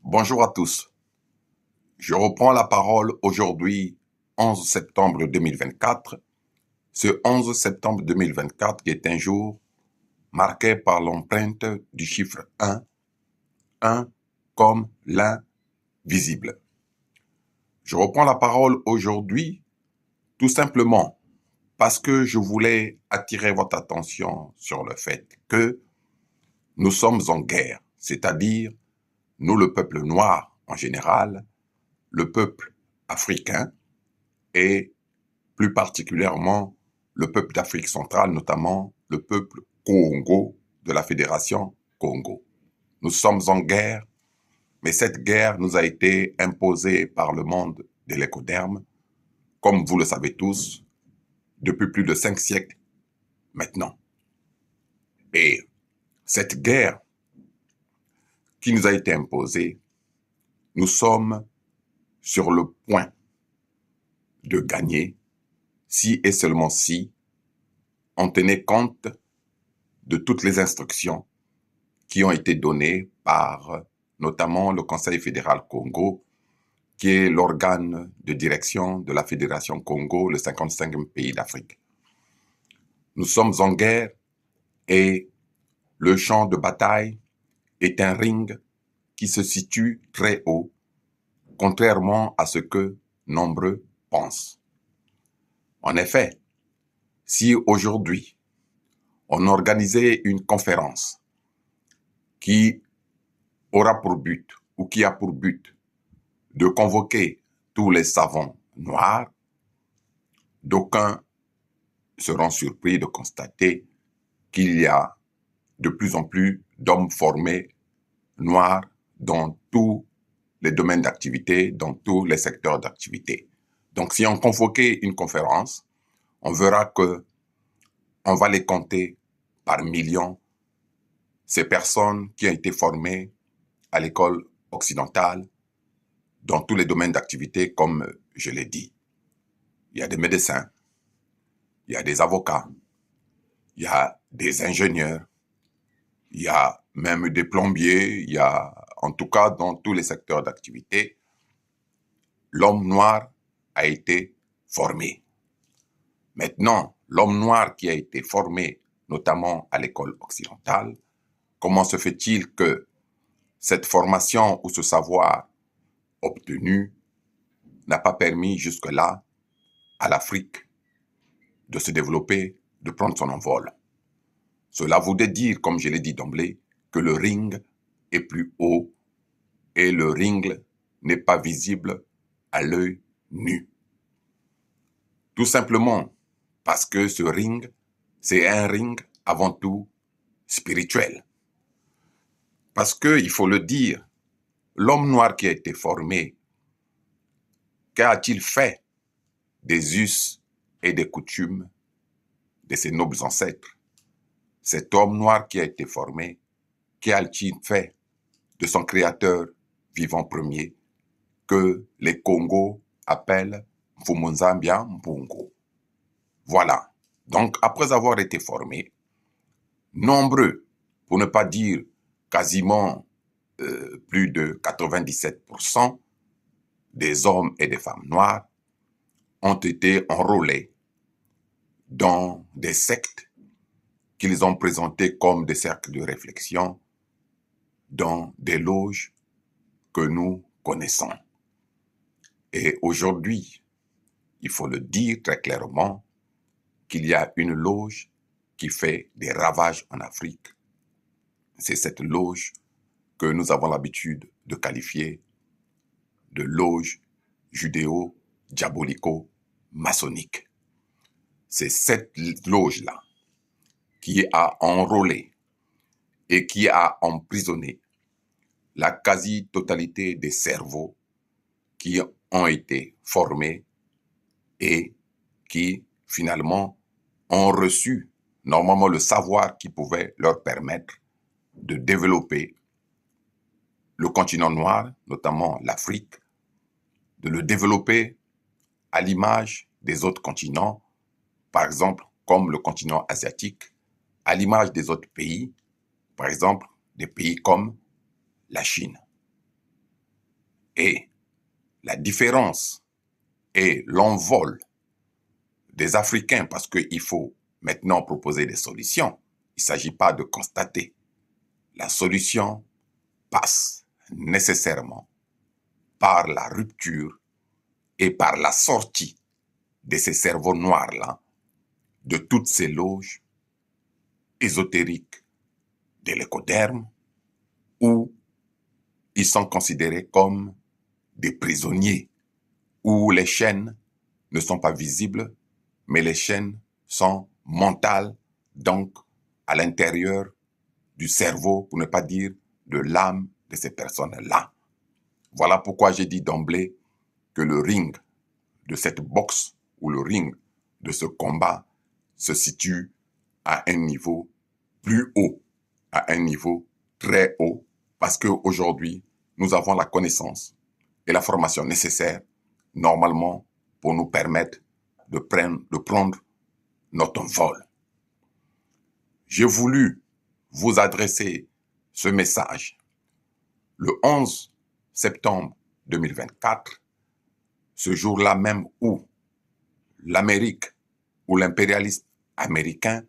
Bonjour à tous. Je reprends la parole aujourd'hui, 11 septembre 2024. Ce 11 septembre 2024 qui est un jour marqué par l'empreinte du chiffre 1, 1 comme l'invisible. Je reprends la parole aujourd'hui tout simplement parce que je voulais attirer votre attention sur le fait que nous sommes en guerre, c'est-à-dire nous, le peuple noir en général, le peuple africain et plus particulièrement le peuple d'Afrique centrale, notamment le peuple Congo de la Fédération Congo. Nous sommes en guerre, mais cette guerre nous a été imposée par le monde de l'écoderme, comme vous le savez tous, depuis plus de 5 siècles maintenant. Et cette guerre qui nous a été imposée, nous sommes sur le point de gagner si et seulement si on tenait compte de toutes les instructions qui ont été données par notamment le Conseil fédéral Congo, qui est l'organe de direction de la Fédération Congo, le 55e pays d'Afrique. Nous sommes en guerre et le champ de bataille est un ring qui se situe très haut, contrairement à ce que nombreux pensent. En effet, si aujourd'hui on organisait une conférence qui aura pour but ou qui a pour but de convoquer tous les savants noirs, d'aucuns seront surpris de constater qu'il y a de plus en plus d'hommes formés noirs dans tous les domaines d'activité, dans tous les secteurs d'activité. Donc si on convoquait une conférence, on verra que on va les compter par millions, ces personnes qui ont été formées à l'école occidentale dans tous les domaines d'activité, comme je l'ai dit. Il y a des médecins, il y a des avocats, il y a des ingénieurs, il y a même des plombiers, il y a, en tout cas, dans tous les secteurs d'activité, l'homme noir a été formé. Maintenant, l'homme noir qui a été formé, notamment à l'école occidentale, comment se fait-il que cette formation ou ce savoir obtenu n'a pas permis jusque-là à l'Afrique de se développer, de prendre son envol? Cela voudrait dire, comme je l'ai dit d'emblée, que le ring est plus haut et le ring n'est pas visible à l'œil nu. Tout simplement parce que ce ring, c'est un ring avant tout spirituel. Parce que, il faut le dire, l'homme noir qui a été formé, qu'a-t-il fait des us et des coutumes de ses nobles ancêtres? Cet homme noir qui a été formé, qu'a-t-il fait de son créateur vivant premier, que les Congos appellent Mfumunzambia Mbungo. Voilà. Donc, après avoir été formés, nombreux, pour ne pas dire quasiment plus de 97% des hommes et des femmes noires ont été enrôlés dans des sectes qu'ils ont présentées comme des cercles de réflexion, dans des loges que nous connaissons. Et aujourd'hui, il faut le dire très clairement, qu'il y a une loge qui fait des ravages en Afrique. C'est cette loge que nous avons l'habitude de qualifier de loge judéo-diabolico-maçonnique. C'est cette loge-là qui a enrôlé et qui a emprisonné la quasi-totalité des cerveaux qui ont été formés et qui, finalement, ont reçu normalement le savoir qui pouvait leur permettre de développer le continent noir, notamment l'Afrique, de le développer à l'image des autres continents, par exemple comme le continent asiatique, à l'image des autres pays, par exemple des pays comme la Chine. Et la différence et l'envol des Africains, parce qu'il faut maintenant proposer des solutions. Il ne s'agit pas de constater. La solution passe nécessairement par la rupture et par la sortie de ces cerveaux noirs-là, de toutes ces loges ésotériques de l'écoderme, où ils sont considérés comme des prisonniers, où les chaînes ne sont pas visibles, mais les chaînes sont mentales, donc à l'intérieur du cerveau, pour ne pas dire de l'âme de ces personnes-là. Voilà pourquoi j'ai dit d'emblée que le ring de cette boxe ou le ring de ce combat se situe à un niveau plus haut, à un niveau très haut, parce qu'aujourd'hui, nous avons la connaissance et la formation nécessaire, normalement, pour nous permettre de prendre notre vol. J'ai voulu vous adresser ce message le 11 septembre 2024, ce jour-là même où l'Amérique ou l'impérialisme américain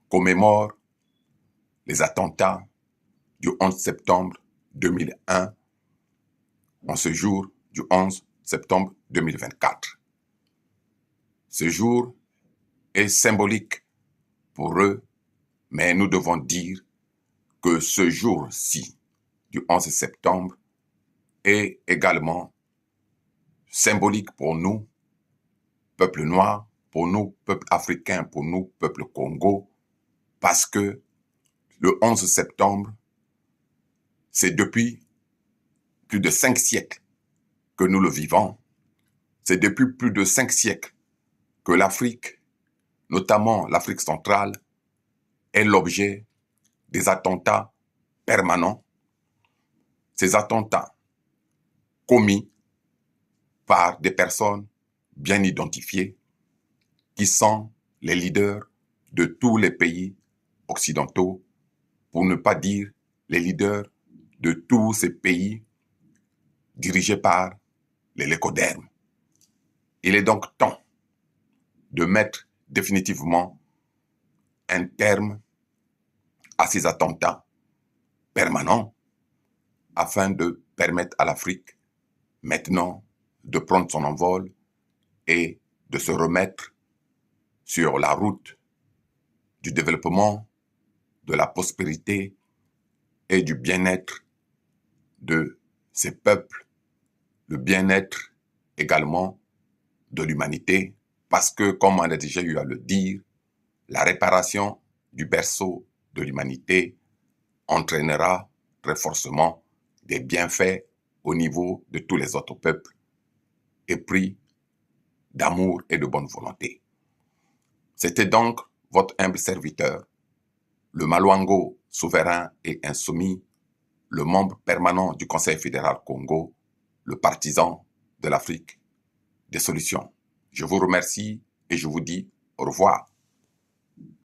commémore les attentats du 11 septembre 2001, en ce jour du 11 septembre 2024. Ce jour est symbolique pour eux, mais nous devons dire que ce jour-ci, du 11 septembre, est également symbolique pour nous, peuple noir, pour nous, peuple africain, pour nous, peuple Congo, parce que le 11 septembre, c'est depuis plus de 5 siècles que nous le vivons. C'est depuis plus de 5 siècles que l'Afrique, notamment l'Afrique centrale, est l'objet des attentats permanents. Ces attentats commis par des personnes bien identifiées qui sont les leaders de tous les pays occidentaux, pour ne pas dire les leaders de tous ces pays dirigés par les lécodermes. Il est donc temps de mettre définitivement un terme à ces attentats permanents afin de permettre à l'Afrique maintenant de prendre son envol et de se remettre sur la route du développement, de la prospérité et du bien-être de ces peuples, le bien-être également de l'humanité, parce que, comme on a déjà eu à le dire, la réparation du berceau de l'humanité entraînera très forcément des bienfaits au niveau de tous les autres peuples, épris d'amour et de bonne volonté. C'était donc votre humble serviteur, le Maluango souverain et insoumis, le membre permanent du Conseil fédéral Congo, le partisan de l'Afrique des solutions. Je vous remercie et je vous dis au revoir.